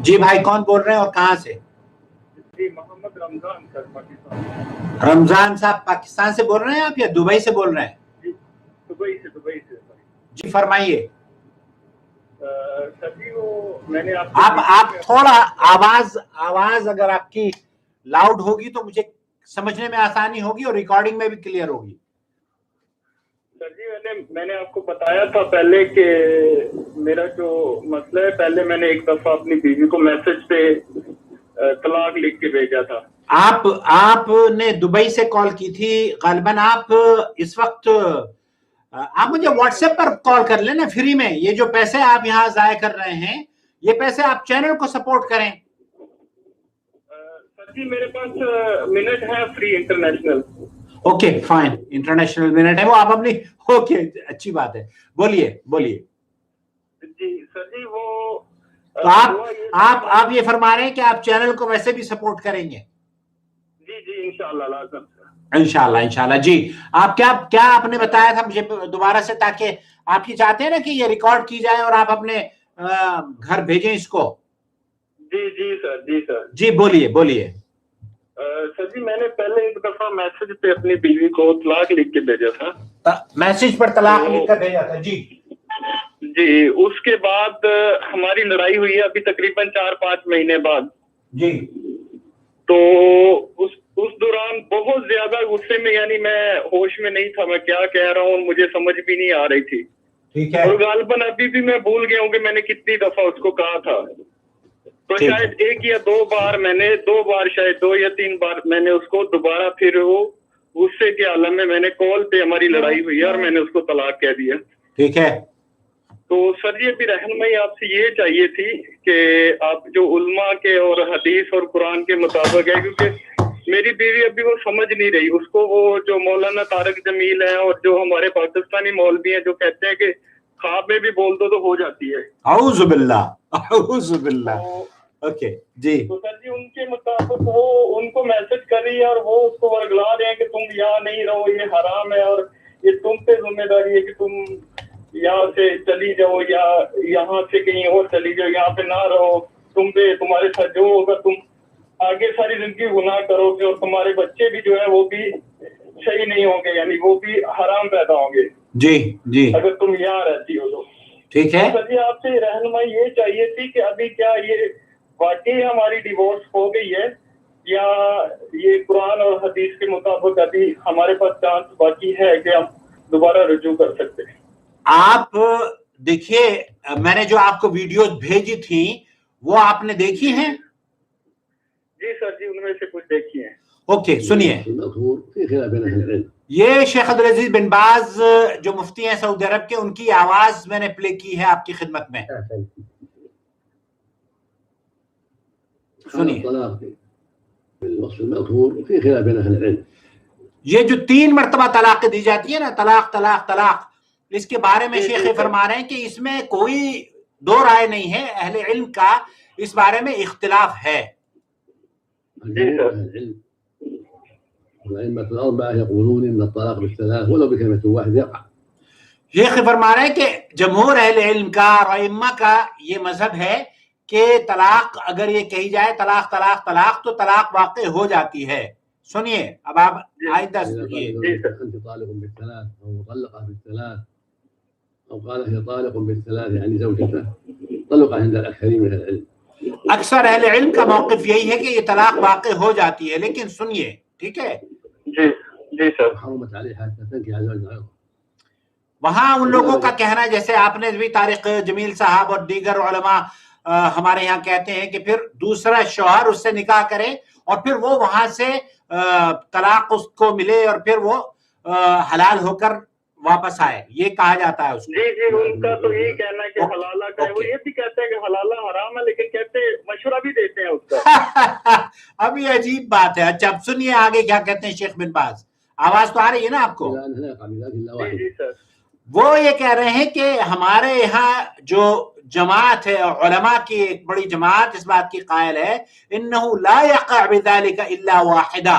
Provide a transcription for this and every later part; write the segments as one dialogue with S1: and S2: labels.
S1: جی بھائی کون بول رہے ہیں اور کہاں سے؟
S2: جی محمد رمضان سر، پاکستان۔
S1: رمضان صاحب پاکستان سے بول رہے ہیں آپ یا دبئی سے بول رہے ہیں؟
S2: جی دبئی سے۔
S1: جی فرمائیے۔
S2: سر جی وہ میں نے
S1: آپ تھوڑا آواز اگر آپ کی لاؤڈ ہوگی تو مجھے سمجھنے میں آسانی ہوگی اور ریکارڈنگ میں بھی کلیئر ہوگی۔
S2: سر جی میں نے آپ کو بتایا تھا پہلے کہ میرا جو مسئلہ ہے، پہلے میں نے ایک دفعہ اپنی بیوی کو میسج پہ طلاق لکھ کے بھیجا تھا۔
S1: آپ نے دبئی سے کال کی تھی غالباً۔ آپ اس وقت آپ مجھے واٹس ایپ پر کال کر لیں نا فری میں۔ یہ جو پیسے آپ یہاں ضائع کر رہے ہیں یہ پیسے آپ چینل کو سپورٹ کریں۔
S2: سر جی میرے پاس منٹ ہے free international.
S1: Okay fine, international minute ہے وہ آپ اپنی، اوکے اچھی بات ہے، بولیے۔
S2: جی سر جی وہ
S1: تو آپ یہ فرما رہے ہیں کہ آپ چینل کو ویسے بھی سپورٹ کریں گے؟
S2: جی انشاءاللہ لازم سر۔
S1: انشاءاللہ جی۔ آپ کیا آپ نے بتایا تھا مجھے دوبارہ سے، تاکہ آپ یہ چاہتے ہیں نا کہ یہ ریکارڈ کی جائے اور آپ اپنے گھر بھیجیں اس کو؟
S2: جی سر۔
S1: جی بولیے۔
S2: سر جی میں نے پہلے ایک دفعہ میسج پہ اپنی بیوی کو طلاق لکھ کے بھیجا تھا۔
S1: میسج پر طلاق لکھ کر بھیجا تھا؟ جی۔
S2: اس کے بعد ہماری لڑائی ہوئی ہے ابھی تقریباً 4-5 مہینے بعد۔
S1: جی۔
S2: تو اس دوران بہت زیادہ غصے میں، یعنی میں ہوش میں نہیں تھا، میں کیا کہہ رہا ہوں مجھے سمجھ بھی نہیں آ رہی تھی۔
S1: ٹھیک ہے۔
S2: اور غالباً ابھی بھی میں بھول گیا ہوں کہ میں نے کتنی دفعہ اس کو کہا تھا۔ تو شاید 1 یا 2 بار میں نے 2 بار شاید 2 یا 3 بار میں نے اس کو دوبارہ پھر وہ غصے کے عالم میں نے کال پہ ہماری لڑائی ہوئی ہے اور میں نے اس کو طلاق کہہ دیا۔
S1: ٹھیک ہے۔
S2: تو سر جی ابھی رہنمائی آپ سے یہ چاہیے تھی کہ آپ جو علماء کے اور حدیث اور قرآن کے مطابق ہے، کیونکہ میری بیوی ابھی وہ سمجھ نہیں رہی، اس کو وہ جو مولانا طارق جمیل ہیں اور جو ہمارے پاکستانی مولوی ہیں جو کہتے ہیں کہ خواب میں بھی بول دو تو ہو جاتی ہے۔
S1: اعوذ باللہ۔ اوکے جی۔
S2: تو سر جی ان کے مطابق وہ ان کو میسج کر رہی ہے اور وہ اس کو ورگلا رہے ہیں کہ تم یہاں نہیں رہو، یہ حرام ہے اور یہ تم پہ ذمہ داری ہے کہ تم یہاں سے چلی جاؤ یا یہاں سے کہیں اور چلی جاؤ، یہاں پہ نہ رہو، تم پہ تمہارے ساتھ جو ہوگا تم آگے ساری زندگی گناہ کرو گے اور تمہارے بچے بھی جو ہے وہ بھی صحیح نہیں ہوں گے، یعنی وہ بھی حرام پیدا ہوں گے
S1: جی
S2: اگر تم یہاں رہتی ہو تو۔
S1: ٹھیک ہے۔
S2: سر جی آپ سے رہنمائی یہ چاہیے تھی کہ ابھی کیا یہ واقعی ہماری ڈیورس ہو گئی ہے یا یہ قرآن اور حدیث کے مطابق ابھی ہمارے پاس چانس باقی ہے کہ ہم دوبارہ رجوع کر سکتے ہیں؟
S1: آپ دیکھیے میں نے جو آپ کو ویڈیوز بھیجی تھی وہ آپ نے دیکھی ہیں؟
S2: جی سر جی ان میں سے کچھ دیکھی ہیں۔
S1: اوکے سنیے، یہ شیخ عبدالعزیز بن باز جو مفتی ہیں سعودی عرب کے، ان کی آواز میں نے پلے کی ہے آپ کی خدمت میں، سنیے۔ یہ جو 3 مرتبہ طلاق دی جاتی ہے نا، طلاق، اس کے بارے میں شیخ فرما رہے ہیں کہ اس میں کوئی 2 رائے نہیں ہے، اہل علم کا اس بارے میں اختلاف ہے۔ شیخ فرما رہے ہیں کہ جمہور اہل علم کا اور ائمہ کا یہ مذہب ہے کہ طلاق اگر یہ کہی جائے طلاق تو طلاق واقع ہو جاتی ہے۔ سنیے اب آپ آئندہ سنیے۔ اکثر اہل علم کا موقف یہی ہے کہ یہ طلاق واقع ہو جاتی ہے، لیکن سنیے ٹھیک ہے۔
S2: جی سر۔
S1: وہاں ان لوگوں کا کہنا، جیسے آپ نے بھی طارق جمیل صاحب اور دیگر علماء ہمارے یہاں کہتے ہیں کہ پھر دوسرا شوہر اس سے نکاح کرے اور پھر وہ وہاں سے طلاق اس کو ملے اور پھر وہ حلال ہو کر واپس آئے، یہ کہا جاتا ہے اس کو۔
S2: جی ان کا تو یہی کہنا ہے کہ حلالہ کا ہے، وہ یہ بھی کہتے ہیں کہ حلالہ حرام ہے، لیکن کہتے مشورہ بھی دیتے ہیں اس کا۔
S1: اب یہ عجیب بات ہے۔ اچھا اب سنیے آگے کیا کہتے ہیں شیخ بن باز۔ آواز تو آ رہی ہے نا آپ کو؟
S2: جی سر۔
S1: وہ یہ کہہ رہے ہیں کہ ہمارے یہاں جو جماعت ہے علماء کی ایک بڑی جماعت اس بات کی قائل ہے انہو لا یقع بذالک الا واحدہ،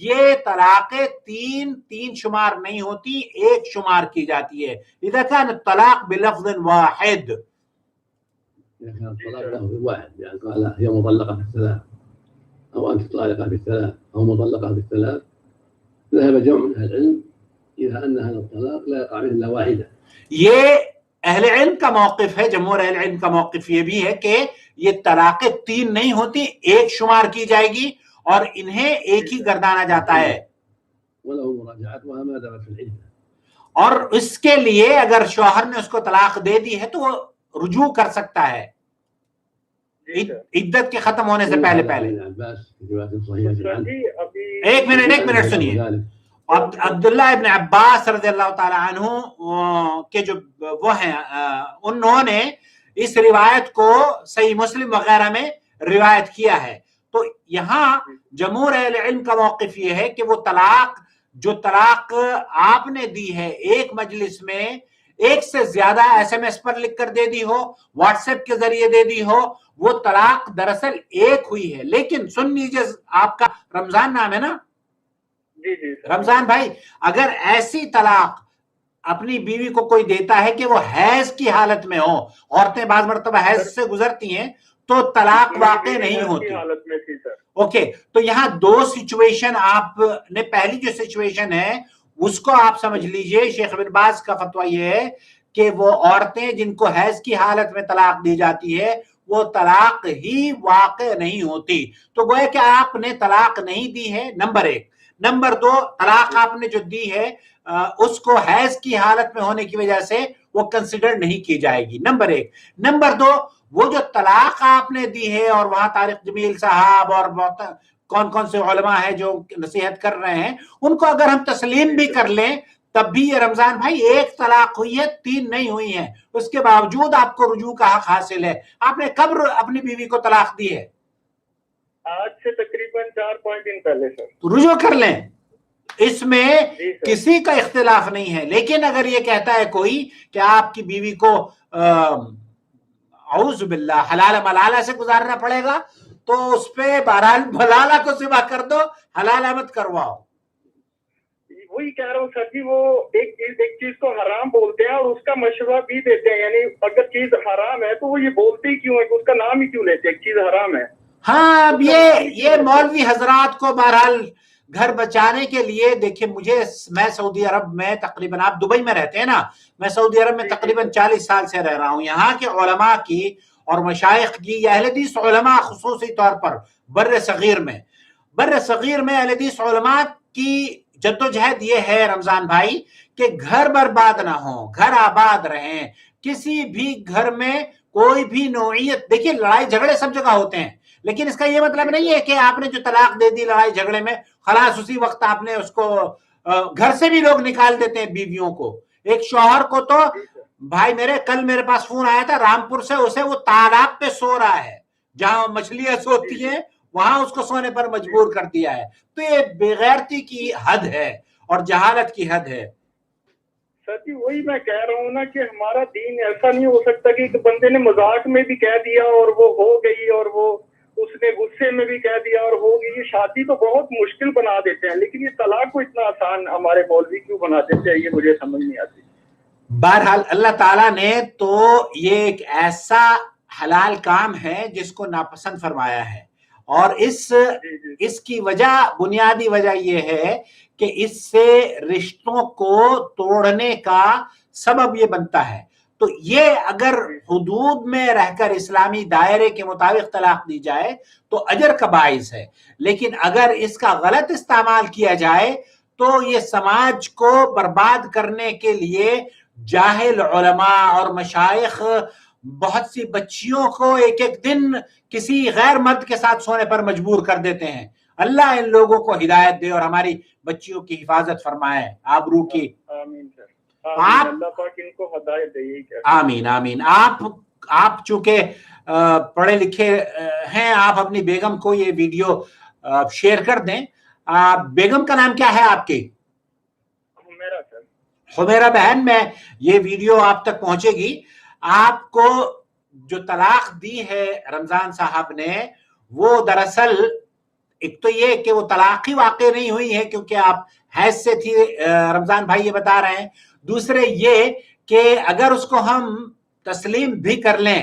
S1: یہ طلاقیں 3 شمار نہیں ہوتی، 1 شمار کی جاتی ہے۔ اذا کان الطلاق بلفظ واحد،
S3: إذا كان الطلاق له واحد، يعني قال هي مطلقة بالثلاث أو أنت طالقة بالثلاث أو مطلقة بالثلاث، ذهب جمع من أهل العلم إلى أن هذا الطلاق لا يقع إلا واحدة.
S1: یہ اہل علم کا موقف ہے، جمہور اہل علم کا موقف یہ بھی ہے کہ یہ طلاقیں 3 نہیں ہوتی، ایک شمار کی جائے گی اور انہیں ایک ہی گردانا جاتا ہے،
S3: وله مراجعتها ما دامت في العدة.
S1: اور اس کے لیے اگر شوہر نے اس کو طلاق دے دی ہے تو وہ رجوع کر سکتا ہے عدت کے ختم ہونے سے پہلے پہلے. ایک منٹ سنیے. عبداللہ ابن عباس رضی اللہ تعالی عنہ کے جو وہ ہیں، انہوں نے اس روایت کو صحیح مسلم وغیرہ میں روایت کیا ہے. تو یہاں جمہور اہل علم کا موقف یہ ہے کہ وہ طلاق جو طلاق آپ نے دی ہے ایک مجلس میں ایک سے زیادہ ایس ایم ایس پر لکھ کر دے دی ہو، واٹس ایپ کے ذریعے دے دی ہو، وہ طلاق دراصل ایک ہوئی ہے. لیکن سن لیجیے، آپ کا رمضان نام ہے نا؟
S2: جی
S1: رمضان بھائی، اگر ایسی طلاق اپنی بیوی کو کوئی دیتا ہے کہ وہ حیض کی حالت میں ہو، عورتیں بعض مرتبہ حیض سے گزرتی ہیں، تو طلاق واقع نہیں ہوتی. اوکے، تو یہاں 2 سچویشن آپ نے، پہلی جو سچویشن ہے اس کو آپ سمجھ لیجئے. شیخ ابن باز کا فتویٰ یہ ہے کہ وہ عورتیں جن کو حیض کی حالت میں طلاق دی جاتی ہے وہ طلاق ہی واقع نہیں ہوتی. تو گویا کہ آپ نے طلاق نہیں دی ہے، نمبر 1. نمبر 2، طلاق آپ نے جو دی ہے اس کو حیض کی حالت میں ہونے کی وجہ سے وہ کنسیڈر نہیں کی جائے گی، نمبر 1. نمبر 2، وہ جو طلاق آپ نے دی ہے، اور وہاں طارق جمیل صاحب اور کون سے علماء ہیں جو نصیحت کر رہے ہیں، ان کو اگر ہم تسلیم بھی کر لیں تب بھی یہ رمضان بھائی ایک طلاق ہوئی ہے، 3 نہیں ہوئی ہیں. اس کے باوجود آپ کو رجوع کا حق حاصل ہے. آپ نے کب اپنی بیوی کو طلاق دی ہے؟
S2: آج سے تقریباً 4-5 دن پہلے سر.
S1: تو رجوع کر لیں، اس میں کسی کا اختلاف نہیں ہے. لیکن اگر یہ کہتا ہے کوئی کہ آپ کی بیوی کو اعوذ باللہ حلال ملالہ سے گزارنا پڑے گا، تو اس پہ بہرحال ملالہ کو ذبح کر دو، حلال مت کرواؤ.
S2: وہی کہہ رہا ہوں سر جی، وہ ایک چیز کو حرام بولتے ہیں اور اس کا مشورہ بھی دیتے ہیں. یعنی اگر چیز حرام ہے تو وہ یہ بولتے ہی کیوں ہے کہ اس کا نام ہی کیوں لیتے ہیں، ایک چیز حرام ہے.
S1: ہاں، اب یہ مولوی حضرات کو بہرحال گھر بچانے کے لیے، دیکھیں میں سعودی عرب میں تقریباً، آپ دبئی میں رہتے ہیں نا، میں سعودی عرب میں تقریباً 40 سال سے رہ رہا ہوں. یہاں کے علماء کی اور مشائخ کی، یا اہل حدیث علماء خصوصی طور پر بر صغیر میں اہل حدیث علماء کی جدوجہد یہ ہے رمضان بھائی کہ گھر برباد نہ ہو، گھر آباد رہیں. کسی بھی گھر میں کوئی بھی نوعیت، دیکھیے لڑائی جھگڑے سب جگہ ہوتے ہیں، لیکن اس کا یہ مطلب نہیں ہے کہ آپ نے جو طلاق دے دی لڑائی جھگڑے میں، خلاص اسی وقت آپ نے اس کو، گھر سے بھی لوگ نکال دیتے ہیں بیویوں کو. ایک شوہر کو تو بھائی کل میرے پاس فون آیا تھا رامپور سے، اسے وہ تالاب پہ سو رہا ہے جہاں مچھلیاں سوتی ہیں، وہاں اس کو سونے پر مجبور کر دیا ہے. تو یہ بےغیرتی کی حد ہے اور جہالت کی حد ہے.
S2: سر جی وہی میں کہہ رہا ہوں نا کہ ہمارا دین ایسا نہیں ہو سکتا کہ ایک بندے نے مذاق میں بھی کہہ دیا اور وہ ہو گئی، اور وہ اس نے غصے میں بھی کہہ دیا اور ہو گئی. یہ شادی تو بہت مشکل بنا دیتے ہیں، لیکن یہ طلاق کو اتنا آسان ہمارے مولوی کیوں بنا دیتے ہیں، یہ مجھے سمجھ نہیں آتی.
S1: بہرحال اللہ تعالیٰ نے تو یہ ایک ایسا حلال کام ہے جس کو ناپسند فرمایا ہے، اور اس کی وجہ، بنیادی وجہ یہ ہے کہ اس سے رشتوں کو توڑنے کا سبب یہ بنتا ہے. تو یہ اگر حدود میں رہ کر اسلامی دائرے کے مطابق طلاق دی جائے تو اجر کا باعث ہے، لیکن اگر اس کا غلط استعمال کیا جائے تو یہ سماج کو برباد کرنے کے لیے جاہل علماء اور مشائخ بہت سی بچیوں کو ایک دن کسی غیر مرد کے ساتھ سونے پر مجبور کر دیتے ہیں. اللہ ان لوگوں کو ہدایت دے اور ہماری بچیوں کی حفاظت فرمائے، آبرو کی.
S2: آمین سر، اللہ پاک ان کو ہدایت دے.
S1: آمین آمین. آپ چونکہ پڑھے لکھے ہیں، آپ اپنی بیگم کو یہ ویڈیو شیئر کر دیں. بیگم کا نام کیا ہے آپ کی؟ حمیرہ بہن. میں یہ ویڈیو آپ تک پہنچے گی. آپ کو جو طلاق دی ہے رمضان صاحب نے، وہ دراصل ایک تو یہ کہ وہ طلاق ہی واقع نہیں ہوئی ہے کیونکہ آپ حیض سے تھی، رمضان بھائی یہ بتا رہے ہیں. دوسرے یہ کہ اگر اس کو ہم تسلیم بھی کر لیں